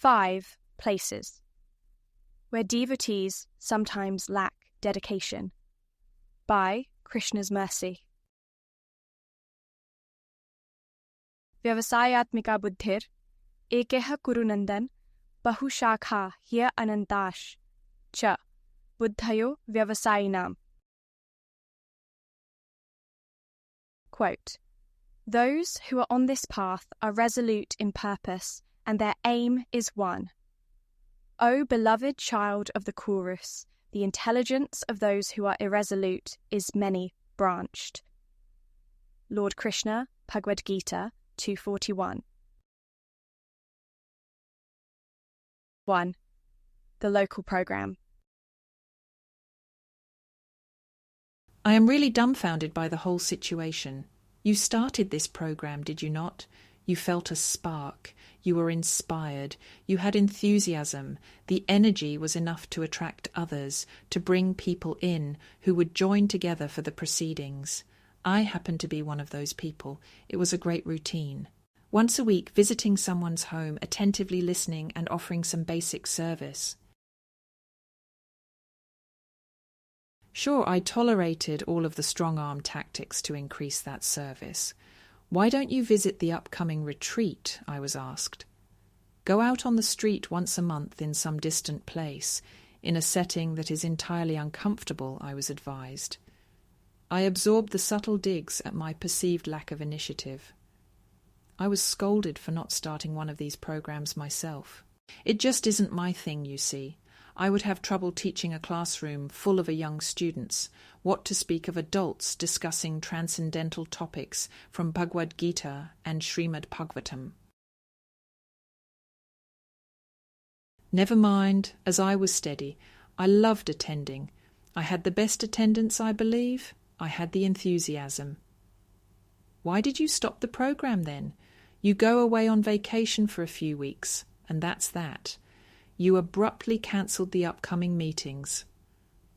5 places where devotees sometimes lack dedication. By Krishna's mercy. Vyavasayatmika buddhir ekeha kurunandan bahushakha hya anantash cha buddhayo vyavasayinam. Quote, those who are on this path are resolute in purpose, and their aim is one. O beloved child of the Kurus, the intelligence of those who are irresolute is many-branched. Lord Krishna, Bhagavad-gita 241. 1. The local program. I am really dumbfounded by the whole situation. You started this program, did you not? You felt a spark. You were inspired. You had enthusiasm. The energy was enough to attract others, to bring people in who would join together for the proceedings. I happened to be one of those people. It was a great routine. Once a week, visiting someone's home, attentively listening and offering some basic service. Sure, I tolerated all of the strong-arm tactics to increase that service. Why don't you visit the upcoming retreat? I was asked. Go out on the street once a month in some distant place, in a setting that is entirely uncomfortable, I was advised. I absorbed the subtle digs at my perceived lack of initiative. I was scolded for not starting one of these programs myself. It just isn't my thing, you see. I would have trouble teaching a classroom full of young students, what to speak of adults discussing transcendental topics from Bhagavad-gita and Srimad Bhagavatam. Never mind, as I was steady, I loved attending. I had the best attendance, I believe. I had the enthusiasm. Why did you stop the program then? You go away on vacation for a few weeks, and that's that. You abruptly cancelled the upcoming meetings.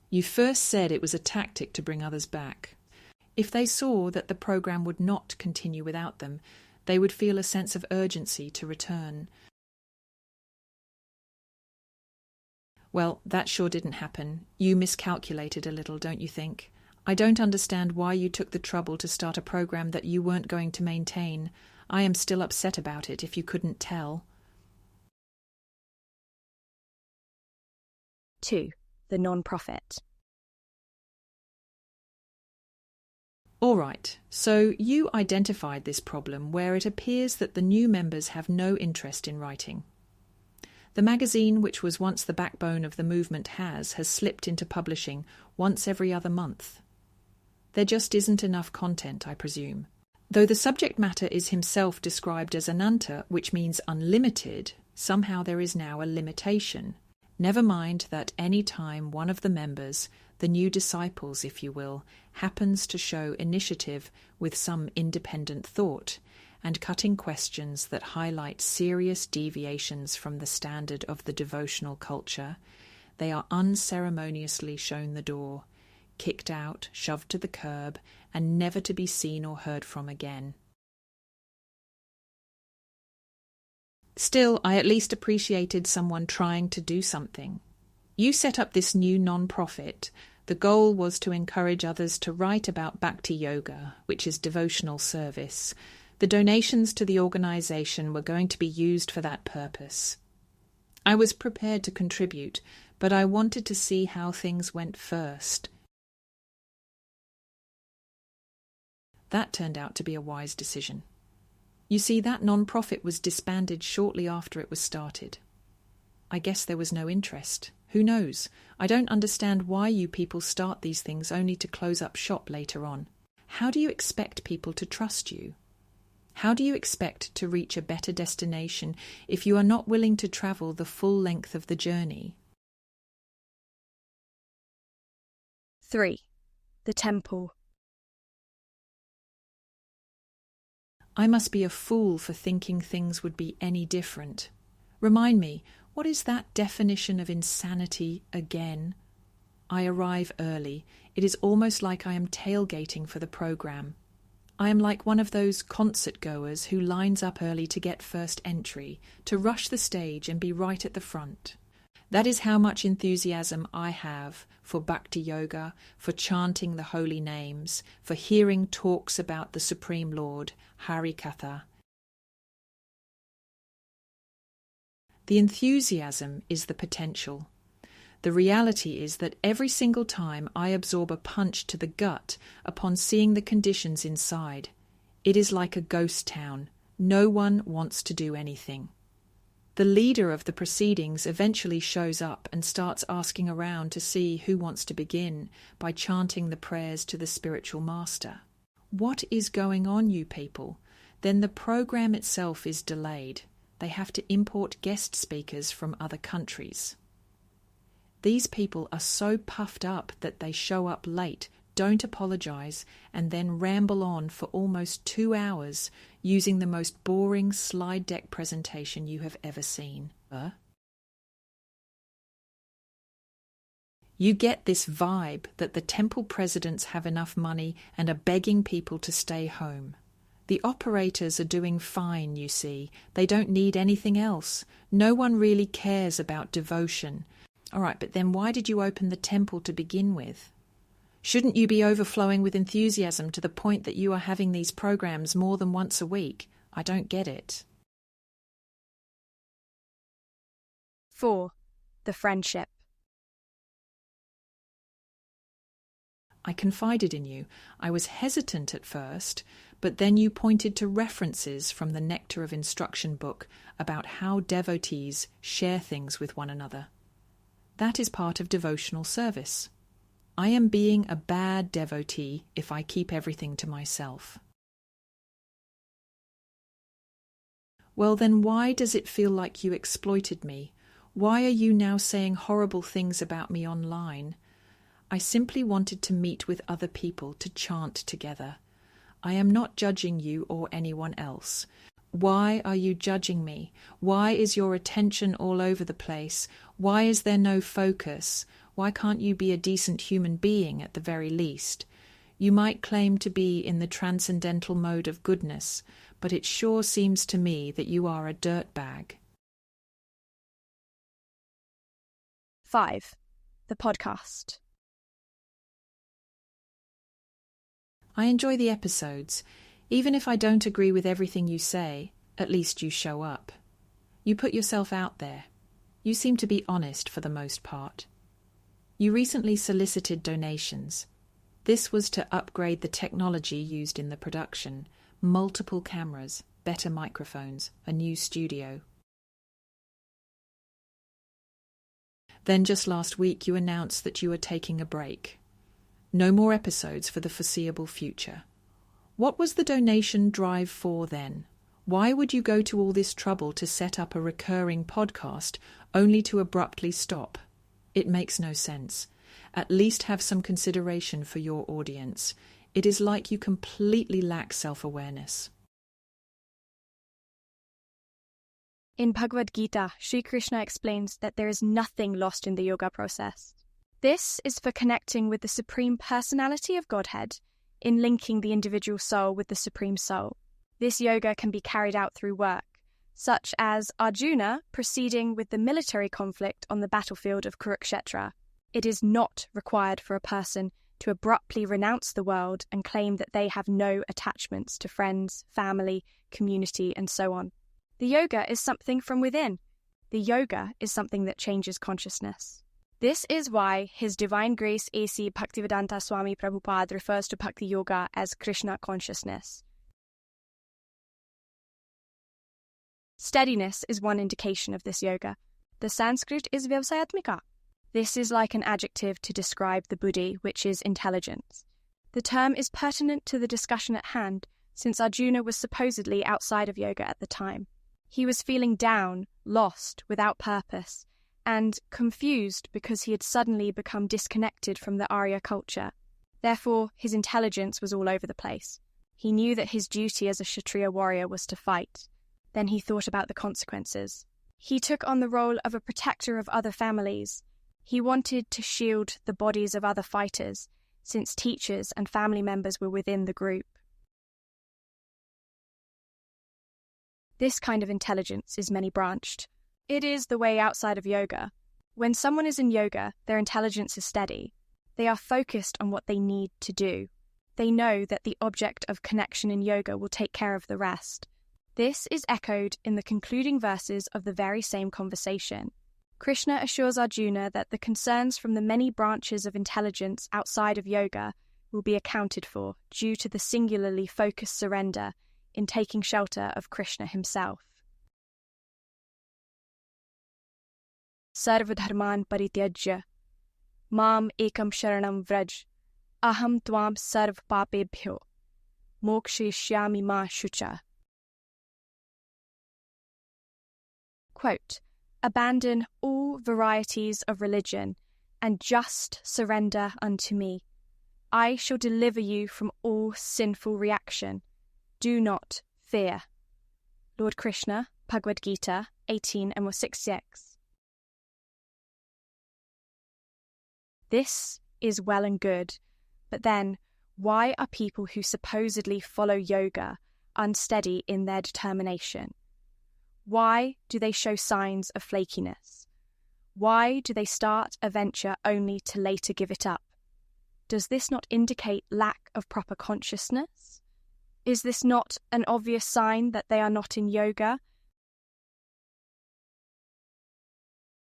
You first said it was a tactic to bring others back. If they saw that the program would not continue without them, they would feel a sense of urgency to return. Well, that sure didn't happen. You miscalculated a little, don't you think? I don't understand why you took the trouble to start a program that you weren't going to maintain. I am still upset about it, if you couldn't tell. 2. The non-profit. All right, so you identified this problem where it appears that the new members have no interest in writing. The magazine, which was once the backbone of the movement, has slipped into publishing once every other month. There just isn't enough content, I presume. Though the subject matter is himself described as ananta, which means unlimited, somehow there is now a limitation. Never mind that any time one of the members, the new disciples if you will, happens to show initiative with some independent thought and cutting questions that highlight serious deviations from the standard of the devotional culture, they are unceremoniously shown the door, kicked out, shoved to the curb, and never to be seen or heard from again. Still, I at least appreciated someone trying to do something. You set up this new non-profit. The goal was to encourage others to write about Bhakti Yoga, which is devotional service. The donations to the organization were going to be used for that purpose. I was prepared to contribute, but I wanted to see how things went first. That turned out to be a wise decision. You see, that non-profit was disbanded shortly after it was started. I guess there was no interest. Who knows? I don't understand why you people start these things only to close up shop later on. How do you expect people to trust you? How do you expect to reach a better destination if you are not willing to travel the full length of the journey? 3. The temple. I must be a fool for thinking things would be any different. Remind me, what is that definition of insanity again? I arrive early. It is almost like I am tailgating for the program. I am like one of those concert goers who lines up early to get first entry, to rush the stage and be right at the front. That is how much enthusiasm I have for bhakti yoga, for chanting the holy names, for hearing talks about the Supreme Lord, Hari Katha. The enthusiasm is the potential. The reality is that every single time I absorb a punch to the gut upon seeing the conditions inside, it is like a ghost town. No one wants to do anything. The leader of the proceedings eventually shows up and starts asking around to see who wants to begin by chanting the prayers to the spiritual master. What is going on, you people? Then the program itself is delayed. They have to import guest speakers from other countries. These people are so puffed up that they show up late, don't apologize, and then ramble on for almost 2 hours using the most boring slide deck presentation you have ever seen. You get this vibe that the temple presidents have enough money and are begging people to stay home. The operators are doing fine, you see. They don't need anything else. No one really cares about devotion. All right, but then why did you open the temple to begin with? Shouldn't you be overflowing with enthusiasm to the point that you are having these programs more than once a week? I don't get it. 4. The friendship. I confided in you. I was hesitant at first, but then you pointed to references from the Nectar of Instruction book about how devotees share things with one another. That is part of devotional service. I am being a bad devotee if I keep everything to myself. Well, then why does it feel like you exploited me? Why are you now saying horrible things about me online? I simply wanted to meet with other people to chant together. I am not judging you or anyone else. Why are you judging me? Why is your attention all over the place? Why is there no focus? Why can't you be a decent human being at the very least? You might claim to be in the transcendental mode of goodness, but it sure seems to me that you are a dirtbag. 5. The podcast. I enjoy the episodes. Even if I don't agree with everything you say, at least you show up. You put yourself out there. You seem to be honest for the most part. You recently solicited donations. This was to upgrade the technology used in the production, multiple cameras, better microphones, a new studio. Then just last week you announced that you were taking a break. No more episodes for the foreseeable future. What was the donation drive for then? Why would you go to all this trouble to set up a recurring podcast only to abruptly stop? It makes no sense. At least have some consideration for your audience. It is like you completely lack self-awareness. In Bhagavad-gita, Sri Krishna explains that there is nothing lost in the yoga process. This is for connecting with the Supreme Personality of Godhead, in linking the individual soul with the Supreme Soul. This yoga can be carried out through work, such as Arjuna proceeding with the military conflict on the battlefield of Kurukshetra. It is not required for a person to abruptly renounce the world and claim that they have no attachments to friends, family, community, and so on. The yoga is something from within. The yoga is something that changes consciousness. This is why His Divine Grace A.C. Bhaktivedanta Swami Prabhupada refers to Bhakti Yoga as Krishna consciousness. Steadiness is one indication of this yoga. The Sanskrit is Vyavasayatmika. This is like an adjective to describe the buddhi, which is intelligence. The term is pertinent to the discussion at hand, since Arjuna was supposedly outside of yoga at the time. He was feeling down, lost, without purpose, and confused because he had suddenly become disconnected from the Arya culture. Therefore, his intelligence was all over the place. He knew that his duty as a Kshatriya warrior was to fight. Then he thought about the consequences. He took on the role of a protector of other families. He wanted to shield the bodies of other fighters, since teachers and family members were within the group. This kind of intelligence is many-branched. It is the way outside of yoga. When someone is in yoga, their intelligence is steady. They are focused on what they need to do. They know that the object of connection in yoga will take care of the rest. This is echoed in the concluding verses of the very same conversation. Krishna assures Arjuna that the concerns from the many branches of intelligence outside of yoga will be accounted for due to the singularly focused surrender in taking shelter of Krishna himself. Sarvadharman parityajya mam ekam sharanam vraj aham tvam sarv papebhyo mokshayishyami ma shucha. Quote, abandon all varieties of religion and just surrender unto me. I shall deliver you from all sinful reaction. Do not fear. Lord Krishna, Bhagavad-gita 18:66. This is well and good, but then why are people who supposedly follow yoga unsteady in their determination? Why do they show signs of flakiness? Why do they start a venture only to later give it up? Does this not indicate lack of proper consciousness? Is this not an obvious sign that they are not in yoga?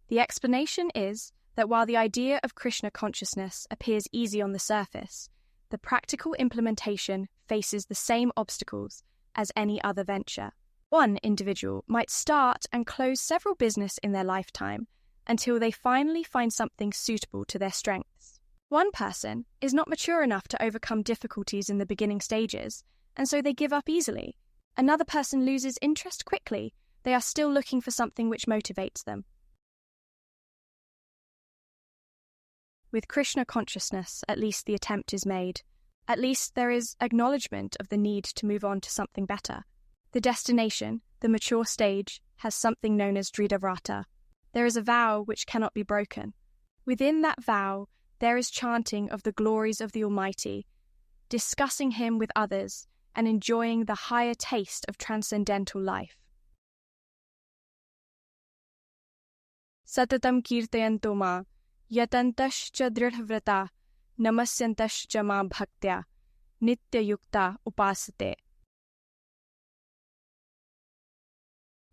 The explanation is that while the idea of Krishna consciousness appears easy on the surface, the practical implementation faces the same obstacles as any other venture. One individual might start and close several business in their lifetime until they finally find something suitable to their strengths. One person is not mature enough to overcome difficulties in the beginning stages, and so they give up easily. Another person loses interest quickly. They are still looking for something which motivates them. With Krishna consciousness, at least the attempt is made. At least there is acknowledgement of the need to move on to something better. The destination, the mature stage, has something known as Dridhavrata. There is a vow which cannot be broken. Within that vow, there is chanting of the glories of the Almighty, discussing Him with others, and enjoying the higher taste of transcendental life. Satatam kirtayanto ma, yatantascha dridhavrata, namasyantascha ma bhaktya, nitya-yukta upasate.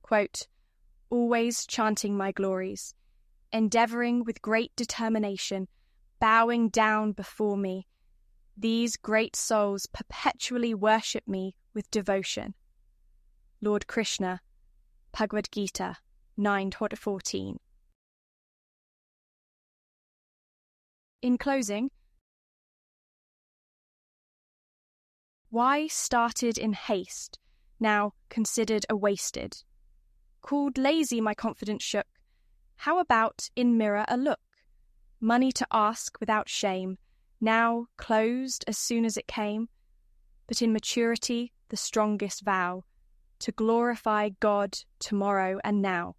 Quote, always chanting my glories, endeavouring with great determination, bowing down before me. These great souls perpetually worship me with devotion. Lord Krishna, Bhagavad-gita 9:14. In closing, why started in haste, now considered a wasted? Called lazy my confidence shook. How about in mirror a look? Money to ask without shame, now closed as soon as it came. But in maturity the strongest vow, to glorify God tomorrow and now.